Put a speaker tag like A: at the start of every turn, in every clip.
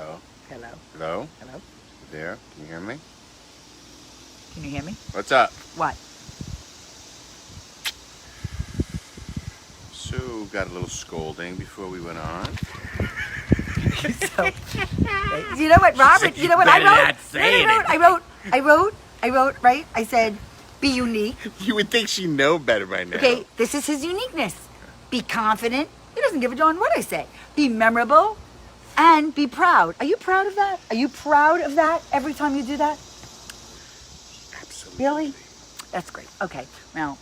A: Hello.
B: Hello.
A: Hello?
B: Hello.
A: You there? Can you hear me?
B: Can you hear me?
A: What's up?
B: What?
A: So, got a little scolding before we went on.
B: So, you know what, Robert? You know what I
A: better
B: wrote?
A: not say
B: I wrote, right? I said, be unique.
A: You would think she'd know better by now.
B: Okay, this is his uniqueness. Be confident. He doesn't give a darn what I say. Be memorable and be proud. Are you proud of that? Are you proud of that every time you do that?
A: Absolutely.
B: Really? That's great. Okay. Now,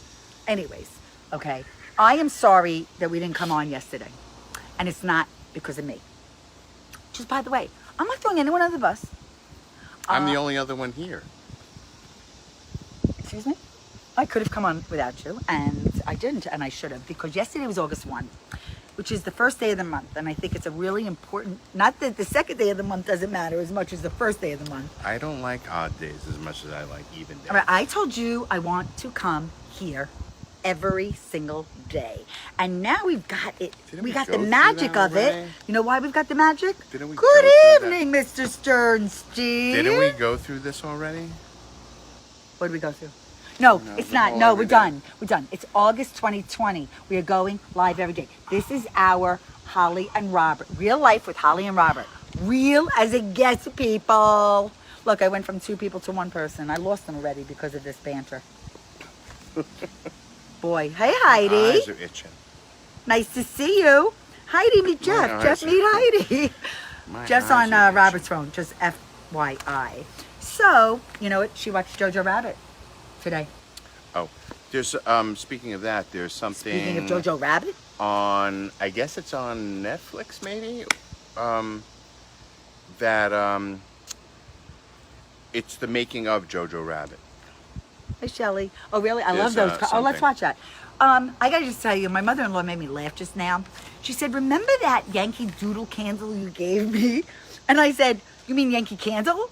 B: anyways, okay. I am sorry that we didn't come on yesterday. And it's not because of me. Just by the way, I'm not throwing anyone under the bus.
A: I'm the only other one here.
B: Excuse me? I could have come on without you, and I didn't, and I should have, because yesterday was August 1, which is the first day of the month, and I think it's a really important, not that the second day of the month doesn't matter as much as the first day of the month.
A: I don't like odd days as much as I like even days.
B: All right, I told you I want to come here every single day, and now we've got it.
A: Didn't
B: we
A: we
B: got
A: go
B: the
A: through
B: magic
A: that
B: of it.
A: already?
B: You know why we've got the magic?
A: Didn't we
B: Good
A: go through that?
B: evening, Mr. Sternstein.
A: Didn't we go through this already?
B: What did we go through? No,
A: No,
B: it's
A: the
B: not.
A: whole
B: No, we're
A: everything.
B: done. We're done. It's August 2020. We are going live every day. This is our Holly and Robert. Real life with Holly and Robert. Real as it gets, people. Look, I went from 2 people to 1 person. I lost them already because of this banter. Boy. Hey, Heidi.
A: My eyes are itching.
B: Nice to see you. Heidi, meet Jeff.
A: My
B: Jeff,
A: eyes
B: meet
A: are-
B: Heidi.
A: My
B: Jeff's
A: eyes
B: on
A: are itching.
B: Robert's phone. Just FYI. So, you know what? She watched Jojo Rabbit today.
A: Oh, there's speaking of that, there's something
B: Speaking of Jojo Rabbit.
A: on, I guess it's on Netflix maybe, that it's the making of Jojo Rabbit.
B: Hey, Shelley. Oh, really? I love
A: There's,
B: those. Oh, let's
A: something.
B: watch that. I gotta just tell you, my mother-in-law made me laugh just now. She said, "Remember that Yankee Doodle candle you gave me?" And I said, "You mean Yankee Candle?"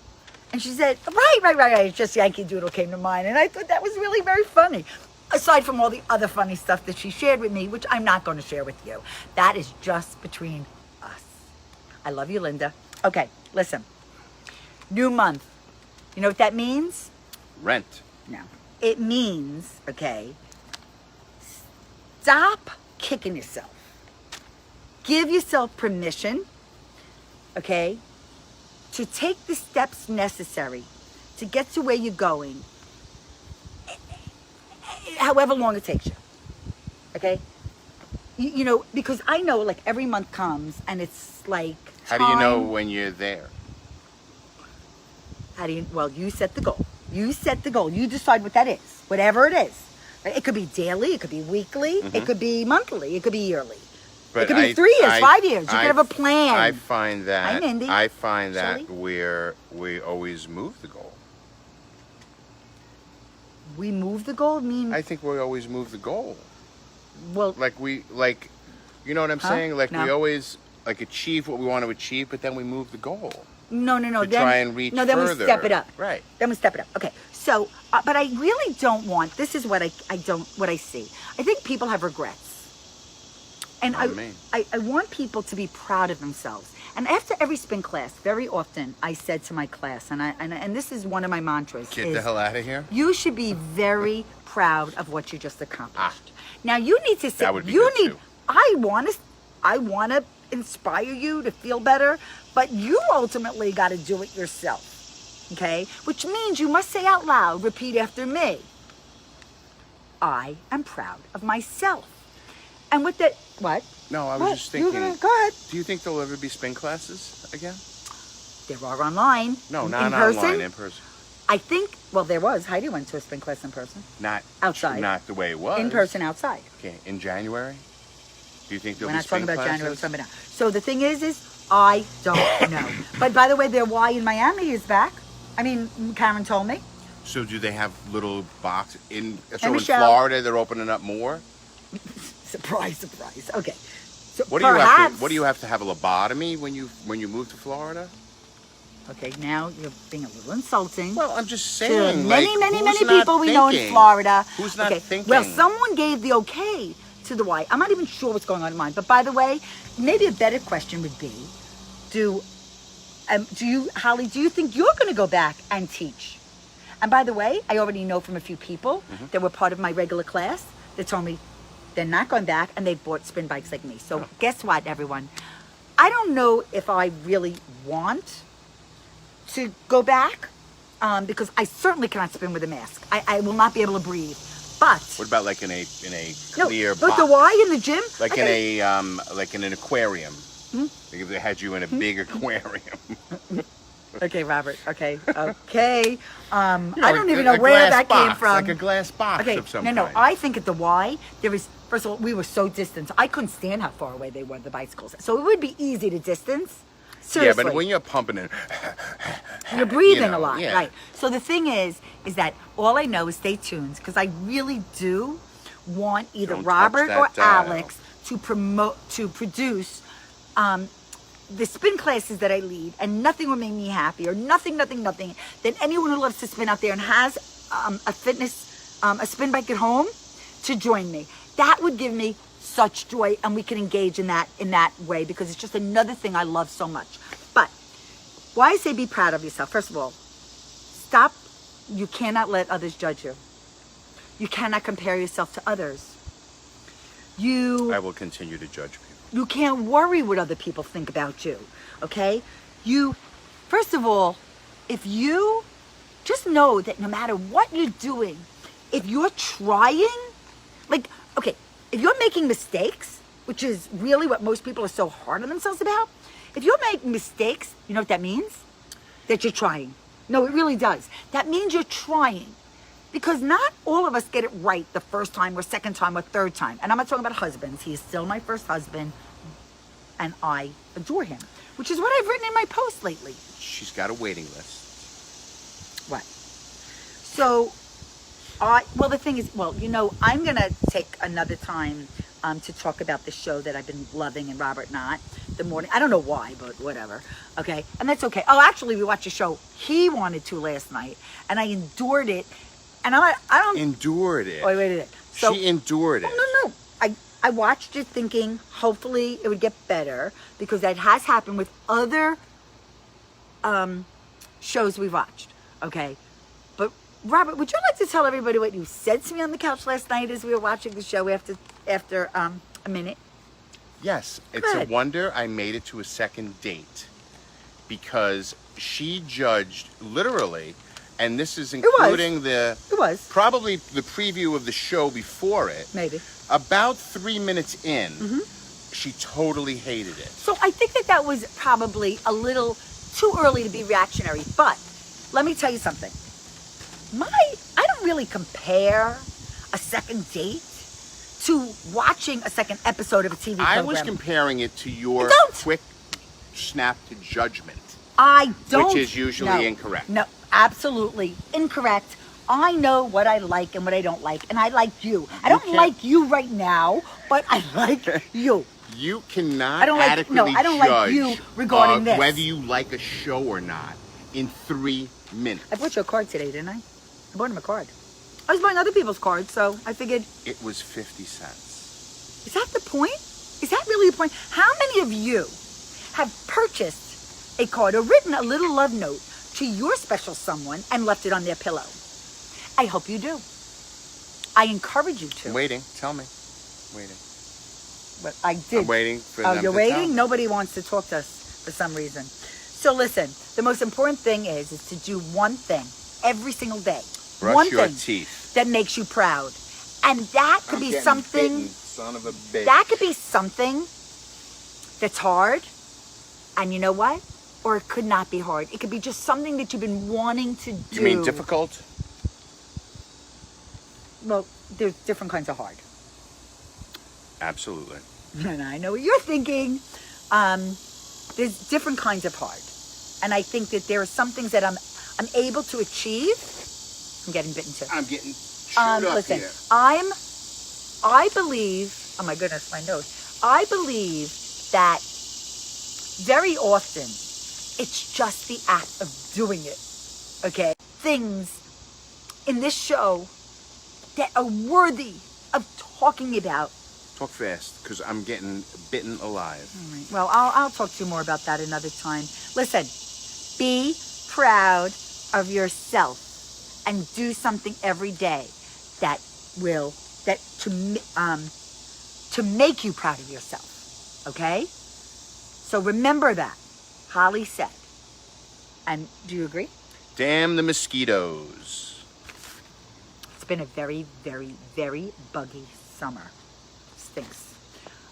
B: And she said, right. It's just Yankee Doodle came to mind. And I thought that was really very funny. Aside from all the other funny stuff that she shared with me, which I'm not going to share with you. That is just between us. I love you, Linda. Okay, listen. New month. You know what that means?
A: Rent.
B: No. It means, okay, stop kicking yourself. Give yourself permission, okay, to take the steps necessary to get to where you're going, however long it takes you, okay? You know, because I know, like, every month comes and it's like
A: How do you know
B: time-
A: when you're there?
B: How do you, well, you set the goal. You set the goal. You decide what that is, whatever it is. It could be daily, it could be weekly, it could be monthly, it could be yearly. It could be 3 years, 5 years. You could have a plan.
A: I find that.
B: Hi, Mindy.
A: I find that
B: Shelley?
A: we always move the goal.
B: We move the goal?
A: I think we always move the goal.
B: Well,
A: You know what I'm
B: Huh?
A: saying? Like we
B: No.
A: always achieve what we want to achieve, but then we move the goal
B: no.
A: to
B: Then,
A: try and reach
B: no, then
A: further.
B: we step it up.
A: Right.
B: Then we step it up. Okay. So, but I really don't want, this is what what I see. I think people have regrets. And
A: Oh, me.
B: I want people to be proud of themselves. And after every spin class, very often I said to my class, and this is one of my mantras.
A: Get
B: is,
A: the hell out of here.
B: You should be very proud of what you just accomplished. Now you need to say,
A: That would be
B: you
A: good,
B: need,
A: too.
B: I want to inspire you to feel better, but you ultimately got to do it yourself. Okay? Which means you must say out loud, repeat after me. I am proud of myself. And with that, what?
A: No, I was
B: What?
A: just thinking.
B: Go ahead.
A: Do you think there'll ever be spin classes again?
B: There are online.
A: No,
B: in
A: not
B: person.
A: online. In person.
B: I think, well, there was. Heidi went to a spin class in person.
A: Not
B: Outside.
A: Not the way it was.
B: In person outside.
A: Okay. In January. Do you think there'll
B: We're
A: be
B: not talking
A: spin
B: about
A: classes?
B: January, we're talking about now. So the thing is I don't know. But by the way, their Y in Miami is back. I mean, Karen told me.
A: So do they have little boxes in? So in
B: Michelle.
A: Florida, they're opening up more.
B: Surprise. Okay. So
A: What do you
B: perhaps,
A: have to? What do you have to have a lobotomy when you move to Florida?
B: Okay, now you're being a little insulting.
A: Well, I'm just
B: to
A: saying.
B: many
A: who's
B: people
A: not
B: we know in
A: thinking?
B: Florida.
A: Who's not
B: okay.
A: thinking?
B: Well, someone gave the okay to the Y. I'm not even sure what's going on in mine. But by the way, maybe a better question would be, do Holly, do you think you're going to go back and teach? And by the way, I already know from a few people that were part of my regular class that told me they're not going back and they've bought spin bikes like me. So guess what, everyone? I don't know if I really want to go back because I certainly cannot spin with a mask. I will not be able to breathe. But
A: What about like in a
B: no,
A: clear
B: but
A: box?
B: the why in the gym?
A: Like in an aquarium. Like if they had you in a big aquarium.
B: Okay, Robert. Okay. Okay.
A: You
B: I
A: know,
B: don't even
A: a
B: know where
A: glass
B: that came
A: box,
B: from.
A: Like a glass box
B: Okay.
A: of some
B: No.
A: kind.
B: I think at the Y, there is, first of all, we were so distant. I couldn't stand how far away they were, the bicycles. So it would be easy to distance. Seriously.
A: Yeah, but when you're pumping it,
B: You're breathing
A: you know,
B: a lot,
A: yeah.
B: right? So the thing is that all I know is stay tuned because I really do want either
A: Don't touch
B: Robert
A: that
B: or
A: dial.
B: Alex to produce the spin classes that I lead, and nothing would make me happier. Nothing than anyone who loves to spin out there and has a spin bike at home to join me. That would give me such joy, and we can engage in that way because it's just another thing I love so much. But why I say be proud of yourself? First of all, stop. You cannot let others judge you. You cannot compare yourself to others.
A: I will continue to judge people.
B: You can't worry what other people think about you, okay? First of all, if you just know that no matter what you're doing, if you're trying, like, okay, if you're making mistakes, which is really what most people are so hard on themselves about, if you're making mistakes, you know what that means? That you're trying. No, it really does. That means you're trying. Because not all of us get it right the first time or second time or third time. And I'm not talking about husbands. He is still my first husband. And I adore him. Which is what I've written in my post lately.
A: She's got a waiting list.
B: What? So, the thing is, I'm going to take another time to talk about the show that I've been loving and Robert not. The morning. I don't know why, but whatever. Okay? And that's okay. Oh, actually, we watched a show he wanted to last night. And I endured it. And I don't...
A: Endured it.
B: Wait a minute. So,
A: She endured it.
B: No. I watched it thinking hopefully it would get better because that has happened with other shows we've watched. Okay? But Robert, would you like to tell everybody what you said to me on the couch last night as we were watching the show after a minute?
A: Yes, it's
B: Good.
A: a wonder I made it to a second date because she judged literally, and this is including
B: It was.
A: probably the preview of the show before it.
B: Maybe.
A: About 3 minutes in, she totally hated it.
B: So I think that was probably a little too early to be reactionary. But let me tell you something. I don't really compare a second date to watching a second episode of a TV program.
A: I was comparing it to your
B: Don't.
A: quick snap to judgment.
B: I don't.
A: Which is usually incorrect.
B: No, absolutely incorrect. I know what I like and what I don't like, and I like you. I don't
A: can't-
B: like you right now, but I like you.
A: You cannot
B: I don't like-
A: adequately
B: no, I don't like
A: judge
B: you regarding this.
A: whether you like a show or not in 3 minutes.
B: I bought you a card today, didn't I? I bought him a card. I was buying other people's cards, so I figured,
A: It was 50 cents.
B: is that the point? Is that really the point? How many of you have purchased a card or written a little love note to your special someone and left it on their pillow? I hope you do. I encourage you to.
A: I'm waiting. Tell me. Waiting.
B: But I did.
A: I'm waiting for them
B: you're
A: to
B: waiting?
A: tell me.
B: Nobody wants to talk to us for some reason. So listen, the most important thing is to do one thing every single day.
A: Brush
B: one
A: your
B: thing
A: teeth.
B: that makes you proud. And that could
A: I'm
B: be
A: getting
B: something
A: bitten, son of a bitch.
B: that could be something that's hard. And you know what? Or it could not be hard. It could be just something that you've been wanting to do.
A: You mean difficult?
B: Well, there's different kinds of hard.
A: Absolutely.
B: And I know what you're thinking. There's different kinds of hard. And I think that there are some things that I'm able to achieve. I'm getting bitten too.
A: I'm getting chewed up
B: Listen,
A: here.
B: I believe, oh my goodness, my nose. I believe that very often it's just the act of doing it. Okay? Things in this show that are worthy of talking about.
A: Talk fast, because I'm getting bitten alive.
B: All right. Well, I'll talk to you more about that another time. Listen, Be proud of yourself and do something every day that will, to make you proud of yourself. Okay? So remember that. Holly said. And do you agree?
A: Damn the mosquitoes.
B: It's been a very, very, very buggy summer. Stinks.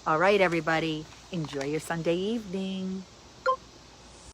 B: All right, everybody. Enjoy your Sunday evening.